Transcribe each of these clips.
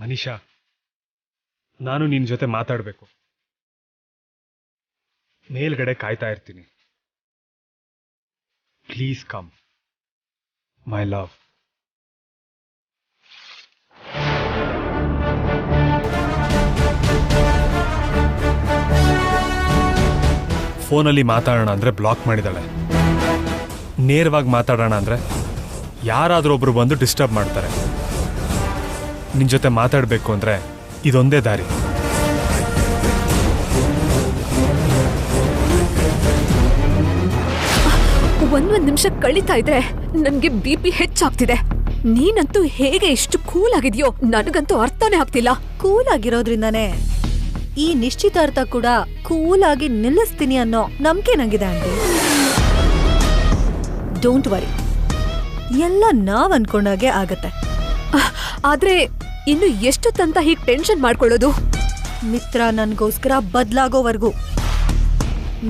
ಮನೀಷಾ, ನಾನು ನಿನ್ನ ಜೊತೆ ಮಾತಾಡಬೇಕು. ಮೇಲ್ಗಡೆ ಕಾಯ್ತಾ ಇರ್ತೀನಿ. Please come my love. ಫೋನಲ್ಲಿ ಮಾತಾಡೋಣ ಅಂದರೆ ಬ್ಲಾಕ್ ಮಾಡಿದಾಳೆ. ನೇರವಾಗಿ ಮಾತಾಡೋಣ ಅಂದರೆ ಯಾರಾದರೂ ಒಬ್ರು ಬಂದು ಡಿಸ್ಟರ್ಬ್ ಮಾಡ್ತಾರೆ. ನಿನ್ನ ಜೊತೆ ಮಾತಾಡಬೇಕು ಅಂದರೆ ಇದೊಂದೇ ದಾರಿ. ಒಂದೊಂದು ನಿಮಿಷ ಕಳೀತಾ ಇದ್ರೆ ನನಗೆ BP ಹೆಚ್ಚಾಗ್ತಿದೆ. ನೀನಂತೂ ಹೇಗೆ ಇಷ್ಟು ಕೂಲ್ ಆಗಿದೆಯೋ ನನಗಂತೂ ಅರ್ಥನೇ ಆಗ್ತಿಲ್ಲ. ಕೂಲ್ ಆಗಿರೋದ್ರಿಂದಾನೇ ಈ ನಿಶ್ಚಿತಾರ್ಥ ಕೂಡ ಕೂಲ್ ಆಗಿ ನಿಲ್ಲಿಸ್ತೀನಿ ಅನ್ನೋ ನಂಬಿಕೆ ನಂಗಿದೆ ಆಂಟಿ. ಡೋಂಟ್ ವರಿ, ಎಲ್ಲ ನಾವ್ ಅನ್ಕೊಂಡಾಗೆ ಆಗತ್ತೆ. ಆದ್ರೆ ಇನ್ನು ಎಷ್ಟೊತ್ತಂತ ಹೀಗೆ ಟೆನ್ಷನ್ ಮಾಡ್ಕೊಳ್ಳೋದು? ಮಿತ್ರ ನನ್ಗೋಸ್ಕರ ಬದ್ಲಾಗೋವರ್ಗೂ,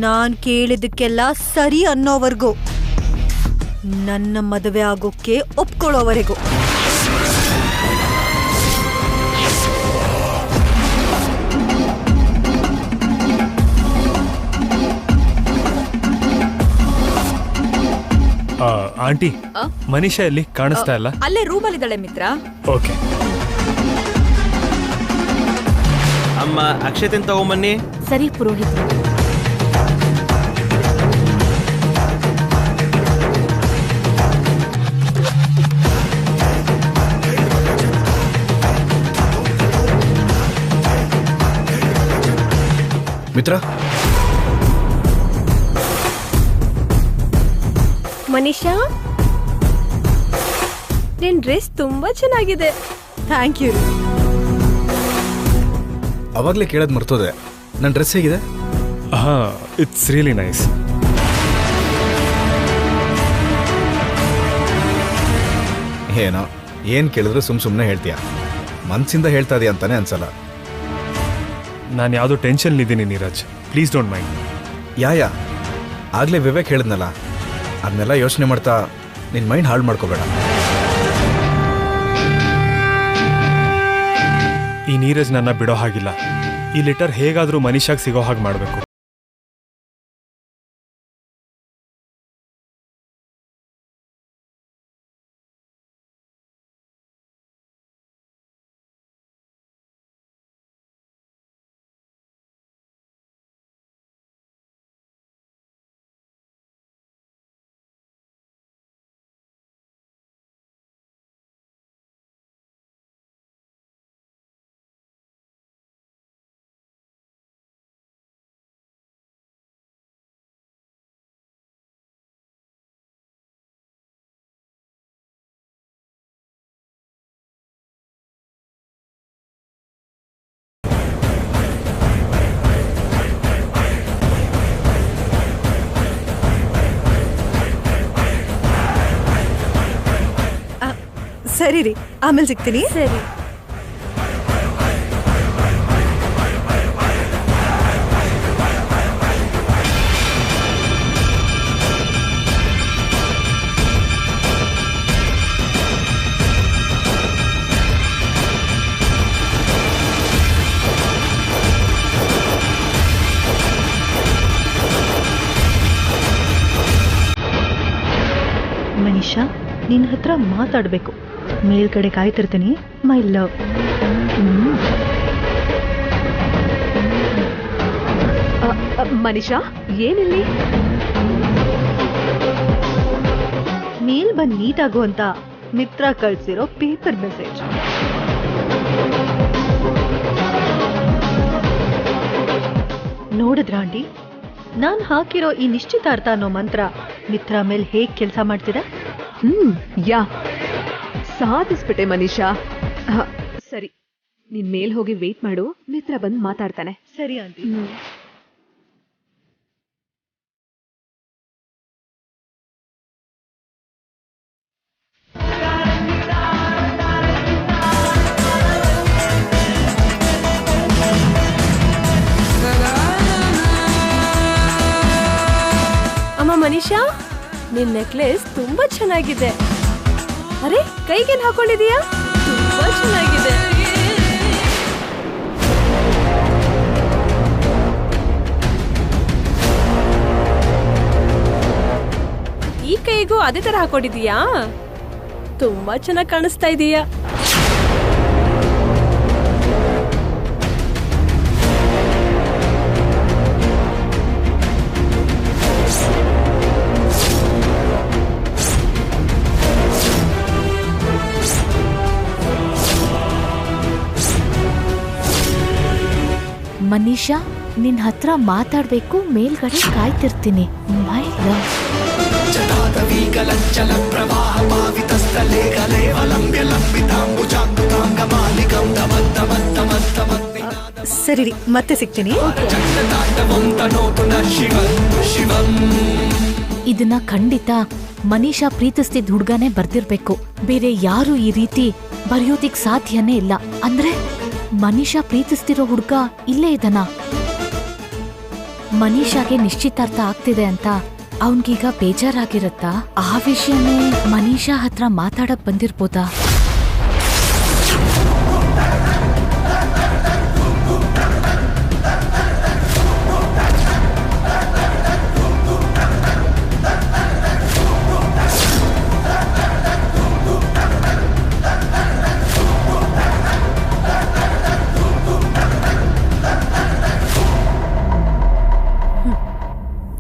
ನಾನ್ ಕೇಳಿದ್ದಕ್ಕೆಲ್ಲ ಸರಿ ಅನ್ನೋವರ್ಗೂ, ನನ್ನ ಮದುವೆ ಆಗೋಕ್ಕೆ ಒಪ್ಕೊಳ್ಳೋವರೆಗೂ. ಆಂಟಿ, ಮನೀಷಾ ಎಲ್ಲಿ ಕಾಣಿಸ್ತಾ ಇಲ್ಲ? ಅಲ್ಲೇ ರೂಮಲ್ಲಿದ್ದಾಳೆ ಮಿತ್ರ. ಓಕೆ. ಅಮ್ಮ, ಅಕ್ಷತೆನ್ ತಗೊಂಬನ್ನಿ. ಸರಿ ಪುರೋಹಿತ್. ಮಿತ್ರ, ಮನೀಷಾ, ನಿನ್ ಡ್ರೆಸ್ ತುಂಬಾ ಚೆನ್ನಾಗಿದೆ. Thank you. ಅವಾಗ್ಲೇ ಕೇಳೋದು ಮರ್ತೋದೆ. ನನ್ನ ಡ್ರೆಸ್ ಹೇಗಿದೆ? It's really nice. ಏನೋ ಏನ್ ಕೇಳಿದ್ರು ಸುಮ್ಮನೆ ಹೇಳ್ತೀಯ. ಮನ್ಸಿಂದ ಹೇಳ್ತಾ ಇದೀಯ ಅಂತಾನೆ ಅನ್ಸಲ್ಲ. ನಾನು ಯಾವುದೋ ಟೆನ್ಷನ್ ಇದ್ದೀನಿ ನೀರಜ್, ಪ್ಲೀಸ್ ಡೋಂಟ್ ಮೈಂಡ್. ಯಾ ಆಗ್ಲೇ ವಿವೇಕ್ ಹೇಳಿದ್ನಲ್ಲ, ಅದನ್ನೆಲ್ಲ ಯೋಚನೆ ಮಾಡ್ತಾ ನಿನ್ನ ಮೈಂಡ್ ಹಾಳು ಮಾಡ್ಕೋಬೇಡ. ಈ ನೀರಜ್ ನನ್ನ ಬಿಡೋ ಹಾಗಿಲ್ಲ. ಈ ಲೆಟರ್ ಹೇಗಾದರೂ ಮನೀಷಾಗ್ ಸಿಗೋ ಹಾಗೆ ಮಾಡಬೇಕು. ಸರಿ ರೀ, ಆಮೇಲೆ ಸಿಗ್ತೀನಿ. ಸರಿ. ಮನೀಷಾ, ನಿನ್ನ ಹತ್ರ ಮಾತಾಡ್ಬೇಕು. ಮೇಲ್ಗಡೆ ಕಾಯ್ತಿರ್ತೀನಿ. My love. ಮನೀಷಾ, ಏನಿಲ್ಲಿ? ಮೇಲ್ ಬಂದ್ ನೀಟಾಗು ಅಂತ ಮಿತ್ರ ಕಳ್ಸಿರೋ ಪೇಪರ್ ಮೆಸೇಜ್. ನೋಡಿದ್ರ ಆಂಟಿ, ನಾನ್ ಹಾಕಿರೋ ಈ ನಿಶ್ಚಿತಾರ್ಥ ಅನ್ನೋ ಮಂತ್ರ ಮಿತ್ರ ಮೇಲೆ ಹೇಗ್ ಕೆಲಸ ಮಾಡ್ತಿದೆ? ಯಾ, ಸಾಧಿಸ್ಬಿಟ್ಟೆ ಮನೀಷಾ. ಸರಿ, ನಿನ್ ಮೇಲ್ ಹೋಗಿ ವೇಟ್ ಮಾಡು, ಮಿತ್ರ ಬಂದು ಮಾತಾಡ್ತಾನೆ. ಸರಿ ಆಂಟಿ. ಅಮ್ಮ ಮನೀಷಾ, ನಿನ್ ನೆಕ್ಲೆಸ್ ತುಂಬಾ ಚೆನ್ನಾಗಿದೆ. ಅರೆ, ಕೈಗೇನ್ ಹಾಕೊಂಡಿದೀಯಾ? ತುಂಬಾ ಚೆನ್ನಾಗಿದೆ. ಅದೇ ತರ ಹಾಕೊಂಡಿದೀಯಾ? ತುಂಬಾ ಚೆನ್ನಾಗಿ ಕಾಣಿಸ್ತಾ ಇದೀಯಾ. ಮನೀಷಾ, ನಿನ್ ಹತ್ರ ಮಾತಾಡ್ಬೇಕು, ಮೇಲ್ಗಡೆ ಕಾಯ್ತಿರ್ತೀನಿ. My love. ಸರಿ ರೀ, ಮತ್ತೆ ಸಿಗ್ತೀನಿ. ಇದನ್ನ ಖಂಡಿತ ಮನೀಷಾ ಪ್ರೀತಿಸ್ತಿದ್ದ ಹುಡ್ಗನೇ ಬರ್ದಿರ್ಬೇಕು. ಬೇರೆ ಯಾರು ಈ ರೀತಿ ಬರೆಯೋದಿಕ್ ಸಾಧ್ಯನೇ ಇಲ್ಲ. ಅಂದ್ರೆ ಮನೀಷಾ ಪ್ರೀತಿಸ್ತಿರೋ ಹುಡ್ಗ ಇಲ್ಲೇ ಇದನ. ಮನೀಷಾಗೆ ನಿಶ್ಚಿತಾರ್ಥ ಆಗ್ತಿದೆ ಅಂತ ಅವನ್ಗೀಗ ಬೇಜಾರಾಗಿರತ್ತಾ? ಆ ವಿಷಯನೇ ಮನೀಷಾ ಹತ್ರ ಮಾತಾಡಕ್ ಬಂದಿರ್ಬೋದಾ?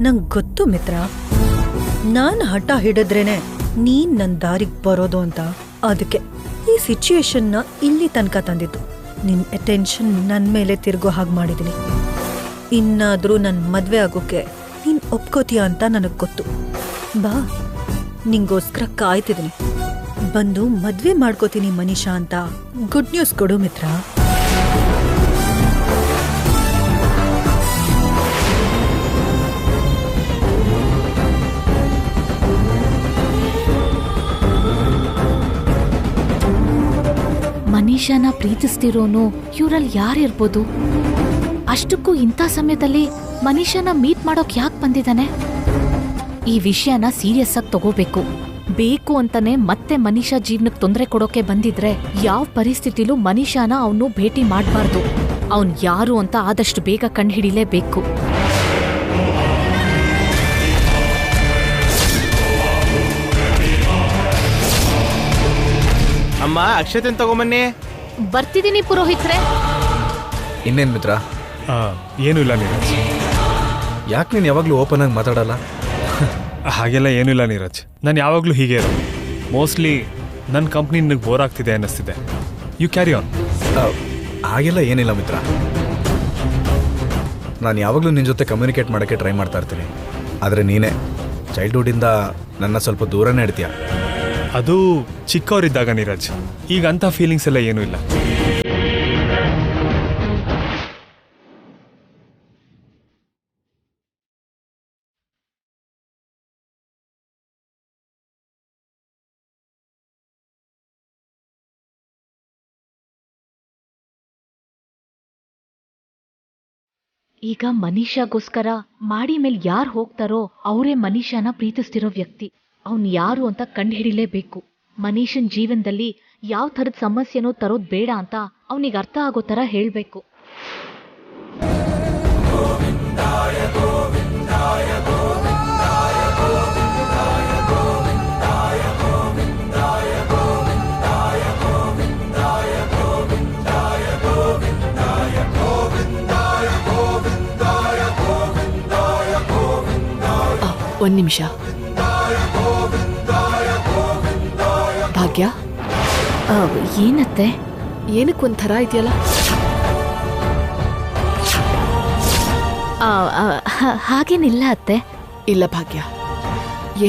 ನಂಗ್ ಗೊತ್ತು ಮಿತ್ರ, ನಾನ್ ಹಠ ಹಿಡಿದ್ರೇನೆ ನೀನ್ ನನ್ ದಾರಿಗ್ ಬರೋದು ಅಂತ. ಅದಕ್ಕೆ ಈ ಸಿಚುಯೇಷನ್ನ ಇಲ್ಲಿ ತನಕ ತಂದಿದ್ದು. ನಿನ್ ಅಟೆನ್ಷನ್ ನನ್ ಮೇಲೆ ತಿರ್ಗೋ ಹಾಗೆ ಮಾಡಿದೀನಿ. ಇನ್ನಾದ್ರೂ ನನ್ ಮದ್ವೆ ಆಗೋಕೆ ನೀನ್ ಒಪ್ಕೋತೀಯ ಅಂತ ನನಗ್ ಗೊತ್ತು. ಬಾ, ನಿಂಗೋಸ್ಕರ ಕಾಯ್ತಿದ್ದೀನಿ. ಬಂದು ಮದ್ವೆ ಮಾಡ್ಕೋತೀನಿ ಮನೀಷಾ ಅಂತ ಗುಡ್ ನ್ಯೂಸ್ ಕೊಡು ಮಿತ್ರ. ಮನೀಷಾನ ಪ್ರೀತಿಸ್ತಿರೋನು ಇವ್ರಲ್ಲಿ ಯಾರಿರ್ಬೋದು? ಅಷ್ಟಕ್ಕೂ ಇಂಥ ಸಮಯದಲ್ಲಿ ಮನೀಷಾನ ಮೀಟ್ ಮಾಡೋಕ್ ಯಾಕೆ ಬಂದಿದ್ದಾನೆ? ಈ ವಿಷಯನ ಸೀರಿಯಸ್ ಆಗಿ ತಗೋಬೇಕು. ಬೇಕು ಅಂತಾನೆ ಮತ್ತೆ ಮನೀಷಾ ಜೀವನಕ್ಕೆ ತೊಂದರೆ ಕೊಡೋಕೆ ಬಂದಿದ್ರೆ ಯಾವ ಪರಿಸ್ಥಿತಿಲೂ ಮನೀಷಾನ ಅವನು ಭೇಟಿ ಮಾಡಬಾರ್ದು. ಅವನ್ ಯಾರು ಅಂತ ಆದಷ್ಟು ಬೇಗ ಕಂಡುಹಿಡಿಲೇಬೇಕು. ಅಮ್ಮ ಅಕ್ಷತೆನ್ ತಗೊಂಬನ್ನಿ. ಬರ್ತಿದ್ದೀನಿ ಪುರೋಹಿತ್ರೆ. ಇನ್ನೇನ್ ಮಿತ್ರ? ಏನೂ ಇಲ್ಲ ನೀರಜ್. ಯಾಕೆ ನೀನು ಯಾವಾಗಲೂ ಓಪನ್ ಆಗಿ ಮಾತಾಡಲ್ಲ? ಹಾಗೆಲ್ಲ ಏನೂ ಇಲ್ಲ ನೀರಜ್, ನಾನು ಯಾವಾಗಲೂ ಹೀಗೆ ಇರೋದು. ಮೋಸ್ಟ್ಲಿ ನನ್ನ ಕಂಪ್ನಿ ನಿನಗೆ ಬೋರ್ ಆಗ್ತಿದೆ ಅನ್ನಿಸ್ತಿದೆ. You carry on. ಹಾಗೆಲ್ಲ ಏನಿಲ್ಲ ಮಿತ್ರ, ನಾನು ಯಾವಾಗಲೂ ನಿನ್ನ ಜೊತೆ ಕಮ್ಯುನಿಕೇಟ್ ಮಾಡೋಕ್ಕೆ ಟ್ರೈ ಮಾಡ್ತಾ ಇರ್ತೀನಿ. ಆದರೆ ನೀನೇ ಚೈಲ್ಡ್ಹುಡ್ಡಿಂದ ನನ್ನ ಸ್ವಲ್ಪ ದೂರನೇ ಇಡ್ತೀಯ. ಅದು ಚಿಕ್ಕವರಿದ್ದಾಗ ನೀರಜ್, ಈಗ ಅಂಥ ಫೀಲಿಂಗ್ಸ್ ಎಲ್ಲ ಏನೂ ಇಲ್ಲ. ಈಗ ಮನೀಷಾಗೋಸ್ಕರ ಮಾಡಿ ಮೇಲೆ ಯಾರು ಹೋಗ್ತಾರೋ ಅವರೇ ಮನೀಷಾನ ಪ್ರೀತಿಸ್ತಿರೋ ವ್ಯಕ್ತಿ. ಅವನ್ ಯಾರು ಅಂತ ಕಂಡುಹಿಡಿಲೇಬೇಕು. ಮನೀಷನ್ ಜೀವನದಲ್ಲಿ ಯಾವ ಥರದ ಸಮಸ್ಯೆನೋ ತರೋದ್ ಬೇಡ ಅಂತ ಅವನಿಗೆ ಅರ್ಥ ಆಗೋ ಥರ ಹೇಳ್ಬೇಕು. ಒಂದ್ ನಿಮಿಷ. ಭಾಗ್ಯ, ಏನತ್ತೆ? ಏನಕ್ಕೊಂಥರ ಇದೆಯಲ್ಲ? ಹಾಗೇನಿಲ್ಲ ಅತ್ತೆ. ಇಲ್ಲ ಭಾಗ್ಯ,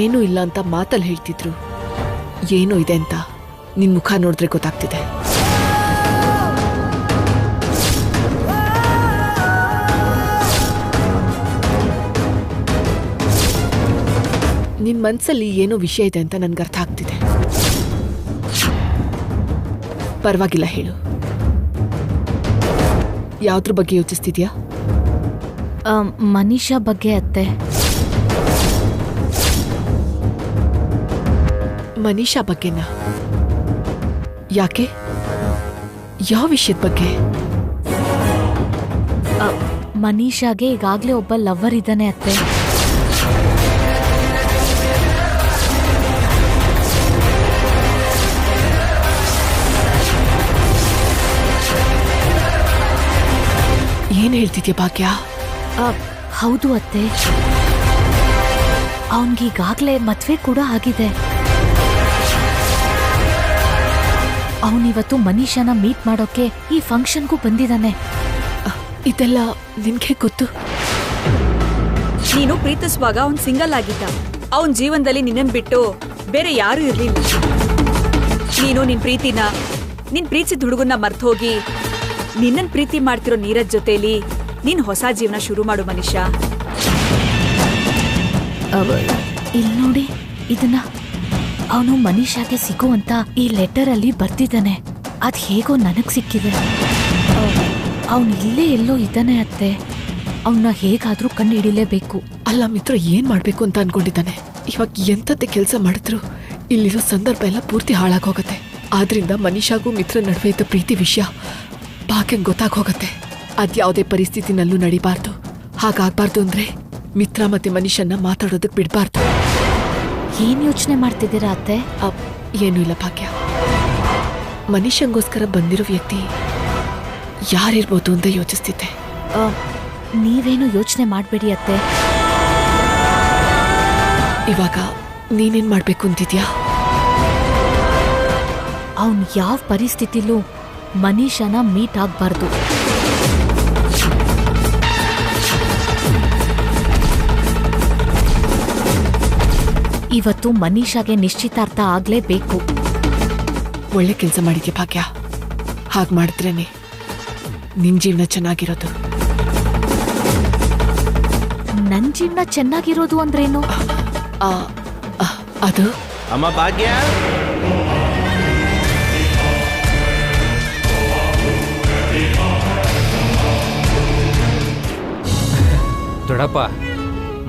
ಏನೂ ಇಲ್ಲ ಅಂತ ಮಾತಲ್ಲಿ ಹೇಳ್ತಿದ್ರು. ಏನೋ ಇದೆ ಅಂತ ನಿನ್ ಮುಖ ನೋಡಿದ್ರೆ ಗೊತ್ತಾಗ್ತಿದೆ. ನಿನ್ ಮನ್ಸಲ್ಲಿ ಏನೋ ವಿಷಯ ಇದೆ ಅಂತ ನನ್ಗೆ ಅರ್ಥ ಆಗ್ತಿದೆ. ಪರವಾಗಿಲ್ಲ, ಹೇಳು. ಯಾವ್ದ್ರ ಬಗ್ಗೆ ಯೋಚಿಸ್ತಿದ್ಯಾ? ಮನೀಷಾ ಬಗ್ಗೆ ಅತ್ತೆ. ಮನೀಷಾ ಬಗ್ಗೆನಾ? ಯಾಕೆ? ಯಾವ ವಿಷಯದ ಬಗ್ಗೆ? ಮನೀಷಾಗೆ ಈಗಾಗ್ಲೇ ಒಬ್ಬ ಲವ್ವರ್ ಇದ್ದಾನೆ ಅತ್ತೆ. ಏನ್ ಹೇಳ್ತಿದ್ಯಾ ಭಾಗ್ಯ? ಹೌದು ಅತ್ತೆ, ಅವನ್ಗೀಗಾಗ್ಲೇ ಮದ್ವೆ ಕೂಡ ಆಗಿದೆ. ಅವನಿವತ್ತು ಮನೀಷನ ಮೀಟ್ ಮಾಡೋಕೆ ಈ ಫಂಕ್ಷನ್ಗೂ ಬಂದಿದ್ದಾನೆ. ಇದೆಲ್ಲ ನಿನ್ಗೆ ಗೊತ್ತು? ನೀನು ಪ್ರೀತಿಸುವಾಗ ಅವ್ನ್ ಸಿಂಗಲ್ ಆಗಿದ್ದ. ಅವನ್ ಜೀವನದಲ್ಲಿ ನಿನ್ನನ್ ಬಿಟ್ಟು ಬೇರೆ ಯಾರು ಇರ್ಲಿಲ್ಲ. ನೀನು ನಿನ್ ಪ್ರೀತಿಸಿದ ಹುಡುಗನ್ನ ಮರ್ತು ಹೋಗಿ ನಿನ್ನನ್ ಪ್ರೀತಿ ಮಾಡ್ತಿರೋ ನೀರಜ್ ಜೊತೆಲಿ ನೀನ್ ಹೊಸ ಜೀವನ ಶುರು ಮಾಡು ಮನುಷ್ಯ. ಇಲ್ಲಿ ನೋಡಿ, ಇದನ್ನ ಅವನು ಮನೀಷಾಗೆ ಸಿಗುವಂತ ಈ ಲೆಟರ್ ಅಲ್ಲಿ ಬರ್ತಿದ್ದಾನೆ. ಅದ್ ಹೇಗೋ ನನಗ್ ಸಿಕ್ಕಿದೆ. ಅವನು ಇಲ್ಲೇ ಎಲ್ಲೋ ಇದ್ದಾನೆ ಅತ್ತೆ. ಅವನ್ನ ಹೇಗಾದ್ರೂ ಕಂಡು ಹಿಡಿಲೇಬೇಕು. ಅಲ್ಲ ಮಿತ್ರ, ಏನ್ ಮಾಡ್ಬೇಕು ಅಂತ ಅನ್ಕೊಂಡಿದ್ದಾನೆ? ಇವಾಗ ಎಂತದ್ದೇ ಕೆಲಸ ಮಾಡಿದ್ರು ಇಲ್ಲಿರೋ ಸಂದರ್ಭ ಎಲ್ಲ ಪೂರ್ತಿ ಹಾಳಾಗೋಗತ್ತೆ. ಆದ್ರಿಂದ ಮನೀಷಾಗೂ ಮಿತ್ರ ನಡುವೆ ಇದ್ದ ಪ್ರೀತಿ ವಿಷಯ ಭಾಗ್ಯಂಗ್ ಗೊತ್ತಾಗೋಗತ್ತೆ. ಅದ್ಯಾವುದೇ ಪರಿಸ್ಥಿತಿನಲ್ಲೂ ನಡಿಬಾರ್ದು. ಹಾಗಾಗ್ಬಾರ್ದು ಅಂದ್ರೆ ಮಿತ್ರ ಮತ್ತೆ ಮನೀಷನ್ನ ಮಾತಾಡೋದಕ್ ಬಿಡ್ಬಾರ್ದು. ಏನ್ ಯೋಚನೆ ಮಾಡ್ತಿದ್ದೀರಾ ಅತ್ತೆ? ಏನೂ ಇಲ್ಲ ಭಾಗ್ಯ. ಮನೀಷಂಗೋಸ್ಕರ ಬಂದಿರೋ ವ್ಯಕ್ತಿ ಯಾರಿರ್ಬೋದು ಅಂತ ಯೋಚಿಸ್ತಿದ್ದೆ. ನೀವೇನು ಯೋಚನೆ ಮಾಡ್ಬೇಡಿ ಅತ್ತೆ. ಇವಾಗ ನೀನೇನ್ ಮಾಡ್ಬೇಕು ಅಂತಿದ್ಯಾ? ಅವನ್ ಯಾವ ಪರಿಸ್ಥಿತಿಲೂ ಮನೀಷನ ಮೀಟ್ ಆಗ್ಬಾರ್ದು. ಇವತ್ತು ಮನೀಷಾಗೆ ನಿಶ್ಚಿತಾರ್ಥ ಆಗ್ಲೇಬೇಕು. ಒಳ್ಳೆ ಕೆಲಸ ಮಾಡಿದ್ಯಾ ಭಾಗ್ಯ. ಹಾಗೆ ಮಾಡಿದ್ರೇನೆ ನಿನ್ ಜೀವನ ಚೆನ್ನಾಗಿರೋದು. ನನ್ ಜೀವನ ಚೆನ್ನಾಗಿರೋದು ಅಂದ್ರೇನು? ಅದು ಅಮ್ಮ ಭಾಗ್ಯ, ದೊಡ್ಡಪ್ಪ,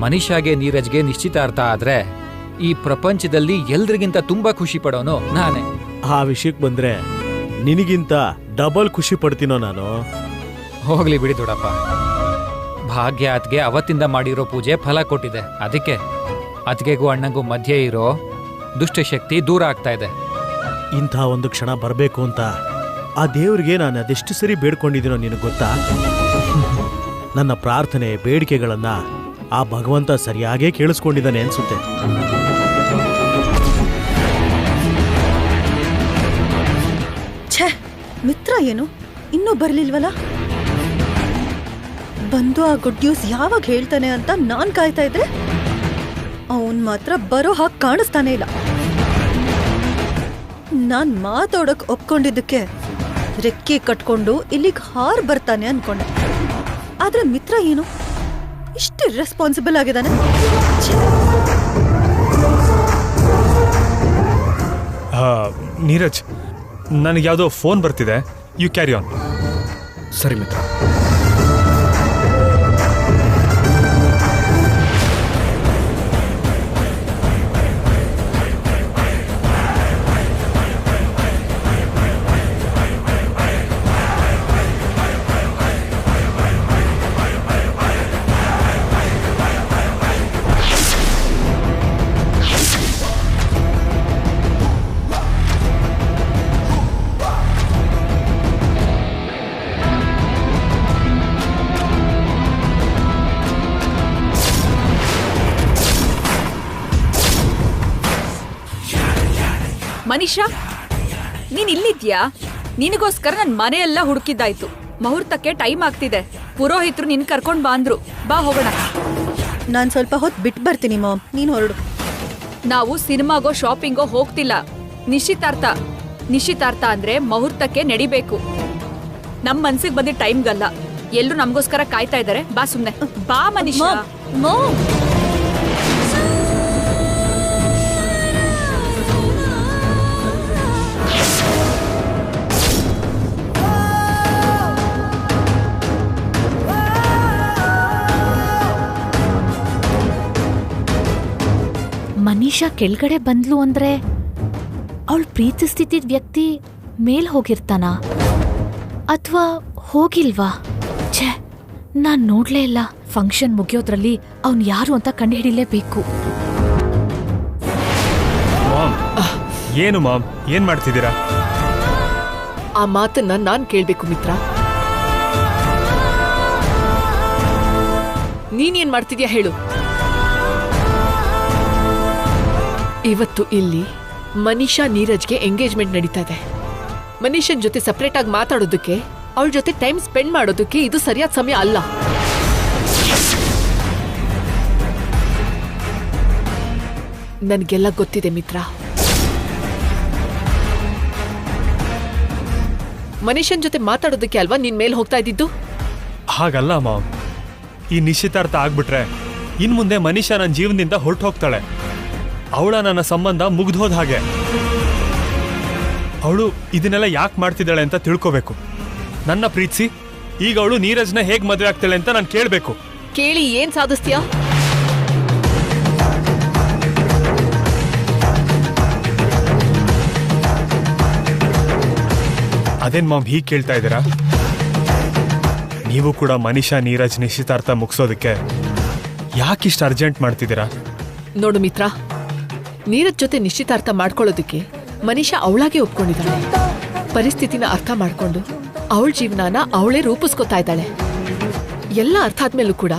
ಮನೀಷಾಗೆ ನೀರಜ್ಗೆ ನಿಶ್ಚಿತಾರ್ಥ ಆದ್ರೆ ಈ ಪ್ರಪಂಚದಲ್ಲಿ ಎಲ್ರಿಗಿಂತ ತುಂಬಾ ಖುಷಿ ಪಡೋನು ನಾನೇ. ಆ ವಿಷಯಕ್ಕೆ ಬಂದ್ರೆ ನಿನಗಿಂತ ಡಬಲ್ ಖುಷಿ ಪಡ್ತೀನೋ ನಾನು. ಹೋಗ್ಲಿ ಬಿಡಿ ದೊಡ್ಡಪ್ಪ. ಭಾಗ್ಯ ಅತ್ಗೆ ಅವತ್ತಿಂದ ಮಾಡಿರೋ ಪೂಜೆ ಫಲ ಕೊಟ್ಟಿದೆ. ಅದಕ್ಕೆ ಅತ್ಗೆಗೂ ಅಣ್ಣಂಗೂ ಮಧ್ಯೆ ಇರೋ ದುಷ್ಟಶಕ್ತಿ ದೂರ ಆಗ್ತಾ ಇದೆ. ಇಂಥ ಒಂದು ಕ್ಷಣ ಬರಬೇಕು ಅಂತ ಆ ದೇವ್ರಿಗೆ ನಾನು ಅದೆಷ್ಟು ಸರಿ ಬೇಡ್ಕೊಂಡಿದ್ದೀನೋ ನಿನಗೆ ಗೊತ್ತಾ? ನನ್ನ ಪ್ರಾರ್ಥನೆ ಬೇಡಿಕೆಗಳನ್ನ ಆ ಭಗವಂತ ಸರಿಯಾಗೇ ಕೇಳಿಸ್ಕೊಂಡಿದ್ದಾನೆ ಅನ್ಸುತ್ತೆ. ಛೇ, ಮಿತ್ರ ಏನು ಇನ್ನೂ ಬರ್ಲಿಲ್ವಲ್ಲ? ಬಂದು ಆ ಗುಡ್ ನ್ಯೂಸ್ ಯಾವಾಗ ಹೇಳ್ತಾನೆ ಅಂತ ನಾನ್ ಕಾಯ್ತಾ ಇದ್ರೆ ಅವನ್ ಮಾತ್ರ ಬರೋ ಹಾಗೆ ಕಾಣಿಸ್ತಾನೆ ಇಲ್ಲ. ನಾನ್ ಮಾತಾಡೋಕ್ ಒಪ್ಕೊಂಡಿದ್ದಕ್ಕೆ ರೆಕ್ಕೆ ಕಟ್ಕೊಂಡು ಇಲ್ಲಿಗೆ ಹಾರ್ ಬರ್ತಾನೆ ಅನ್ಕೊಂಡೆ. ಆದ್ರೆ ಮಿತ್ರ ಏನು ಇಷ್ಟು ರೆಸ್ಪಾನ್ಸಿಬಲ್ ಆಗಿದ್ದಾನೆ? ನೀರಜ್, ನನಗೆ ಯಾವುದೋ ಫೋನ್ ಬರ್ತಿದೆ. You carry on. ಸರಿ ಮಿತ್ರ. ಮನೀಷಾ, ನೀನ್ ಇಲ್ಲಿದ್ಯಾ? ನಿನಗೋಸ್ಕರ ನನ್ ಮನೆಯೆಲ್ಲ ಹುಡುಕಿದ್ದಾಯ್ತು. ಮುಹೂರ್ತಕ್ಕೆ ಟೈಮ್ ಆಗ್ತಿದೆ. ಪುರೋಹಿತರು ನಿನ್ ಕರ್ಕೊಂಡ್ ಬಂದ್ರು. ಬಾ ಹೋಗೋಣ. ನಾನ್ ಸ್ವಲ್ಪ ಹೊತ್ತು ಬಿಟ್ಟು ಬರ್ತೀನಿ ಮಾಮ್, ನೀನ್ ಹೊರಡು. ನಾವು ಸಿನಿಮಾಗೋ ಶಾಪಿಂಗೋ ಹೋಗ್ತಿಲ್ಲ. ನಿಶ್ಚಿತಾರ್ಥ ಅಂದ್ರೆ ಮುಹೂರ್ತಕ್ಕೆ ನಡಿಬೇಕು. ನಮ್ ಮನ್ಸಿಗೆ ಬಂದಿದ್ದ ಟೈಮ್ಗಲ್ಲ. ಎಲ್ಲರೂ ನಮ್ಗೋಸ್ಕರ ಕಾಯ್ತಾ ಇದಾರೆ. ಬಾ ಸುಮ್ನೆ ಬಾ ಮನೀಷಾ. ಮನೀಷಾ ಕೆಳಗಡೆ ಬಂದ್ಲು ಅಂದ್ರೆ ಅವಳು ಪ್ರೀತಿಸ್ತಿದ್ದ ವ್ಯಕ್ತಿ ಮೇಲ್ ಹೋಗಿರ್ತಾನ ಅಥವಾ ಹೋಗಿಲ್ವಾ? ಛೇ, ನಾನ್ ನೋಡ್ಲೇ ಇಲ್ಲ. ಫಂಕ್ಷನ್ ಮುಗಿಯೋದ್ರಲ್ಲಿ ಅವನ್ ಯಾರು ಅಂತ ಕಂಡುಹಿಡಿಲೇಬೇಕು. ಏನು ಮಾಮ್, ಏನ್ ಮಾಡ್ತಿದ್ದೀರಾ? ಆ ಮಾತನ್ನ ನಾನ್ ಕೇಳ್ಬೇಕು ಮಿತ್ರ. ನೀನೇನ್ ಮಾಡ್ತಿದ್ಯಾ ಹೇಳು. ಇವತ್ತು ಇಲ್ಲಿ ಮನೀಷಾ ನೀರಜ್ಗೆ ಎಂಗೇಜ್ಮೆಂಟ್ ನಡೀತಾ ಇದೆ. ಮನೀಷನ್ ಜೊತೆ ಸಪ್ರೇಟ್ ಆಗಿ ಮಾತಾಡೋದಕ್ಕೆ, ಅವಳ ಜೊತೆ ಟೈಮ್ ಸ್ಪೆಂಡ್ ಮಾಡೋದಕ್ಕೆ ಇದು ಸರಿಯಾದ ಸಮಯ ಅಲ್ಲ. ನನ್ಗೆಲ್ಲ ಗೊತ್ತಿದೆ ಮಿತ್ರ. ಮನೀಷನ್ ಜೊತೆ ಮಾತಾಡೋದಕ್ಕೆ ಅಲ್ವಾ ನಿನ್ ಮೇಲೆ ಹೋಗ್ತಾ ಇದ್ದಿದ್ದು? ಹಾಗಲ್ಲ ಮಾಮ್, ಈ ನಿಶ್ಚಿತಾರ್ಥ ಆಗ್ಬಿಟ್ರೆ ಇನ್ ಮುಂದೆ ಮನೀಷಾ ನನ್ನ ಜೀವನದಿಂದ ಹೊರಟು ಹೋಗ್ತಾಳೆ. ಅವಳ ನನ್ನ ಸಂಬಂಧ ಮುಗ್ದೋದ ಹಾಗೆ. ಅವಳು ಇದನ್ನೆಲ್ಲ ಯಾಕೆ ಮಾಡ್ತಿದ್ದಾಳೆ ಅಂತ ತಿಳ್ಕೋಬೇಕು. ನನ್ನ ಪ್ರೀತಿಸಿ ಈಗ ಅವಳು ನೀರಜ್ನ ಹೇಗ್ ಮದುವೆ ಆಗ್ತಾಳೆ ಅಂತ ನಾನು ಕೇಳಬೇಕು. ಕೇಳಿ ಏನ್ ಸಾಧಿಸ್ತೀಯಾ? ಅದೇನ್ ಮಾಮ್ ಹೀಗೆ ಕೇಳ್ತಾ ಇದ್ದೀರಾ? ನೀವು ಕೂಡ ಮನೀಷಾ ನೀರಜ್ ನಿಶ್ಚಿತಾರ್ಥ ಮುಗಿಸೋದಕ್ಕೆ ಯಾಕಿಷ್ಟು ಅರ್ಜೆಂಟ್ ಮಾಡ್ತಿದ್ದೀರಾ? ನೋಡು ಮಿತ್ರ, ನೀರಜ್ ಜೊತೆ ನಿಶ್ಚಿತಾರ್ಥ ಮಾಡ್ಕೊಳ್ಳೋದಕ್ಕೆ ಮನೀಷಾ ಅವಳಾಗೆ ಒಪ್ಕೊಂಡಿದ್ದಾಳೆ. ಪರಿಸ್ಥಿತಿನ ಅರ್ಥ ಮಾಡ್ಕೊಂಡು ಅವಳ ಜೀವನಾನ ಅವಳೇ ರೂಪಿಸ್ಕೊತಾ ಇದ್ದಾಳೆ. ಎಲ್ಲ ಅರ್ಥ ಆದ್ಮೇಲೂ ಕೂಡ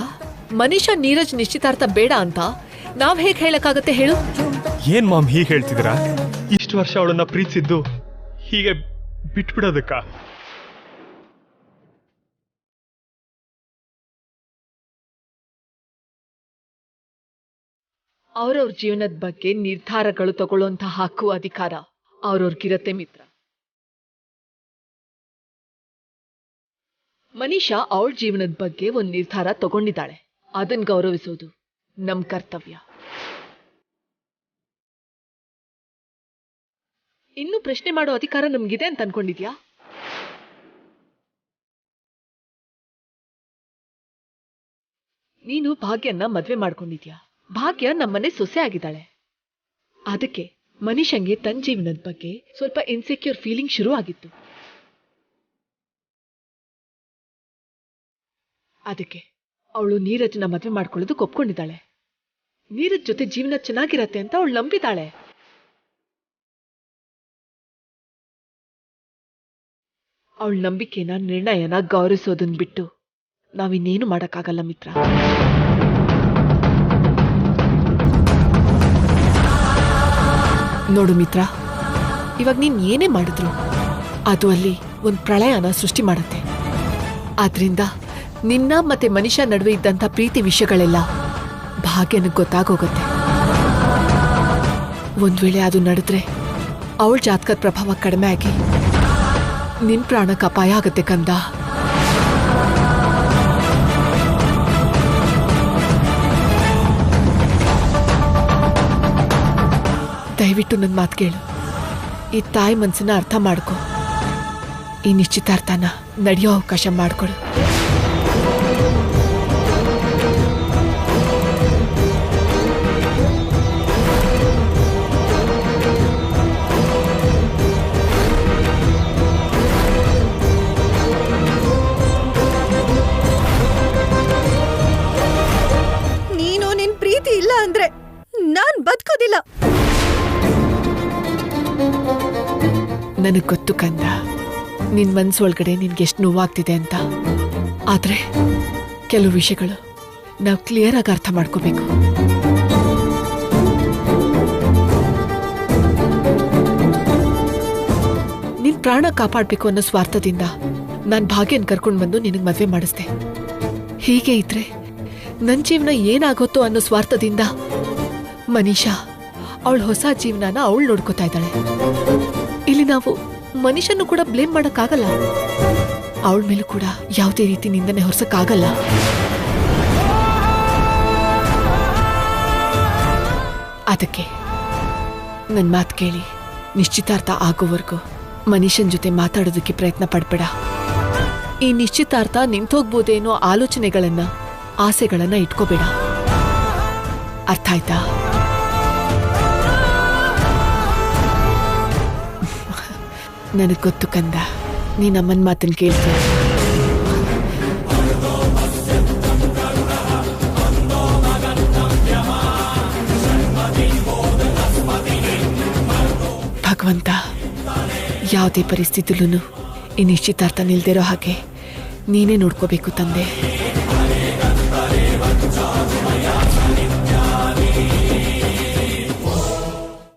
ಮನೀಷಾ ನೀರಜ್ ನಿಶ್ಚಿತಾರ್ಥ ಬೇಡ ಅಂತ ನಾವ್ ಹೇಗ್ ಹೇಳಕ್ಕಾಗತ್ತೆ ಹೇಳು? ಏನ್ ಮಾಮ್ ಹೀಗೆ ಹೇಳ್ತಿದ್ದೀರಾ? ಇಷ್ಟು ವರ್ಷ ಅವಳನ್ನ ಪ್ರೀತಿಸಿದ್ದು ಹೀಗೆ ಬಿಟ್ಬಿಡೋದಕ್ಕ? ಅವ್ರವ್ರ ಜೀವನದ ಬಗ್ಗೆ ನಿರ್ಧಾರಗಳು ತಗೊಳ್ಳೋಂಥ ಹಕ್ಕು ಅಧಿಕಾರ ಅವ್ರವ್ರಿಗಿರತ್ತೆ ಮಿತ್ರ. ಮನೀಷಾ ಅವಳ ಜೀವನದ ಬಗ್ಗೆ ಒಂದ್ ನಿರ್ಧಾರ ತಗೊಂಡಿದ್ದಾಳೆ. ಅದನ್ನ ಗೌರವಿಸೋದು ನಮ್ ಕರ್ತವ್ಯ. ಇನ್ನು ಪ್ರಶ್ನೆ ಮಾಡೋ ಅಧಿಕಾರ ನಮ್ಗಿದೆ ಅಂತ ಅನ್ಕೊಂಡಿದ್ಯಾ? ನೀನು ಭಾಗ್ಯನ್ನ ಮದ್ವೆ ಮಾಡ್ಕೊಂಡಿದ್ಯಾ. ಭಾಗ್ಯ ನಮ್ಮನೆ ಸೊಸೆ ಆಗಿದ್ದಾಳೆ. ಅದಕ್ಕೆ ಮನೀಷಂಗೆ ತನ್ನ ಜೀವನದ ಬಗ್ಗೆ ಸ್ವಲ್ಪ ಇನ್ಸೆಕ್ಯೂರ್ ಫೀಲಿಂಗ್ ಶುರು ಆಗಿತ್ತು. ಅದಕ್ಕೆ ಅವಳು ನೀರಜ್ನ ಮದ್ವೆ ಮಾಡ್ಕೊಳ್ಳೋದಕ್ಕೆ ಒಪ್ಕೊಂಡಿದ್ದಾಳೆ. ನೀರಜ್ ಜೊತೆ ಜೀವನ ಚೆನ್ನಾಗಿರತ್ತೆ ಅಂತ ಅವಳು ನಂಬಿದ್ದಾಳೆ. ಅವಳ ನಂಬಿಕೆನ, ನಿರ್ಣಯನ ಗೌರವಿಸೋದನ್ ಬಿಟ್ಟು ನಾವಿನ್ನೇನು ಮಾಡಕ್ಕಾಗಲ್ಲ ಮಿತ್ರ. ನೋಡು ಮಿತ್ರ, ಇವಾಗ ನೀನ್ ಏನೇ ಮಾಡಿದ್ರು ಅದು ಅಲ್ಲಿ ಒಂದ್ ಪ್ರಳಯನ ಸೃಷ್ಟಿ ಮಾಡುತ್ತೆ. ಆದ್ರಿಂದ ನಿನ್ನ ಮತ್ತೆ ಮನೀಷಾ ನಡುವೆ ಇದ್ದಂಥ ಪ್ರೀತಿ ವಿಷಯಗಳೆಲ್ಲ ಭಾಗ್ಯನಿಗೆ ಗೊತ್ತಾಗೋಗುತ್ತೆ. ಒಂದ್ ವೇಳೆ ಅದು ನಡೆದ್ರೆ ಅವಳ ಜಾತಕದ ಪ್ರಭಾವ ಕಡಿಮೆ ಆಗಿ ನಿನ್ ಪ್ರಾಣಕ್ಕೆ ಅಪಾಯ ಆಗತ್ತೆ ಕಂದ. ದಯವಿಟ್ಟು ನನ್ನ ಮಾತು ಕೇಳು. ಈ ತಾಯಿ ಮನಸ್ಸನ್ನ ಅರ್ಥ ಮಾಡ್ಕೊ. ಈ ನಿಶ್ಚಿತಾರ್ಥನ ನಡೆಯೋ ಅವಕಾಶ ಮಾಡ್ಕೊಡು. ನೀನು ನಿನ್ ಪ್ರೀತಿ ಇಲ್ಲ ಅಂದ್ರೆ ನಾನ್ ಬದುಕೋದಿಲ್ಲ. ನನಗ್ ಗೊತ್ತು ಕಂದ, ನಿನ್ ಮನ್ಸೊಳಗಡೆ ನಿನ್ಗೆಷ್ಟು ನೋವಾಗ್ತಿದೆ ಅಂತ. ಆದ್ರೆ ಕೆಲವು ವಿಷಯಗಳು ನಾವು ಕ್ಲಿಯರ್ ಆಗಿ ಅರ್ಥ ಮಾಡ್ಕೋಬೇಕು. ನಿನ್ ಪ್ರಾಣ ಕಾಪಾಡ್ಬೇಕು ಅನ್ನೋ ಸ್ವಾರ್ಥದಿಂದ ನಾನ್ ಭಾಗ್ಯನ್ ಕರ್ಕೊಂಡ್ ಬಂದು ನಿನಗ್ ಮದ್ವೆ ಮಾಡಿಸ್ದೆ. ಹೀಗೆ ಇದ್ರೆ ನನ್ ಜೀವನ ಏನಾಗುತ್ತೋ ಅನ್ನೋ ಸ್ವಾರ್ಥದಿಂದ ಮನೀಷಾ ಅವಳ ಹೊಸ ಜೀವನನ ಅವಳು ನೋಡ್ಕೋತಾ ಇದ್ದಾಳೆ. ಇಲ್ಲಿ ನಾವು ಮನುಷ್ಯನ್ನು ಕೂಡ ಬ್ಲೇಮ್ ಮಾಡಕ್ಕಾಗಲ್ಲ. ಅವಳ ಮೇಲೂ ಕೂಡ ಯಾವುದೇ ರೀತಿ ನಿಂದನೆ ಹೊರಸಕ್ಕಾಗಲ್ಲ. ಅದಕ್ಕೆ ನನ್ನ ಮಾತು ಕೇಳಿ ನಿಶ್ಚಿತಾರ್ಥ ಆಗೋವರೆಗೂ ಮನುಷ್ಯನ ಜೊತೆ ಮಾತಾಡೋದಕ್ಕೆ ಪ್ರಯತ್ನ ಪಡ್ಬೇಡ. ಈ ನಿಶ್ಚಿತಾರ್ಥ ನಿಂತೋಗ್ಬೋದೇನೋ ಆಲೋಚನೆಗಳನ್ನ, ಆಸೆಗಳನ್ನ ಇಟ್ಕೋಬೇಡ. ಅರ್ಥ ಆಯ್ತಾ? ನನಗೆ ಗೊತ್ತು ಕಂದ, ನೀ ನಮ್ಮನ್ ಮಾತನ್ನ ಕೇಳ್ತೀಯ. ಭಗವಂತ ಯಾವುದೇ ಪರಿಸ್ಥಿತಿಲೂ ಈ ನಿಶ್ಚಿತಾರ್ಥ ನಿಲ್ದಿರೋ ಹಾಗೆ ನೀನೇ ನೋಡ್ಕೋಬೇಕು ತಂದೆ.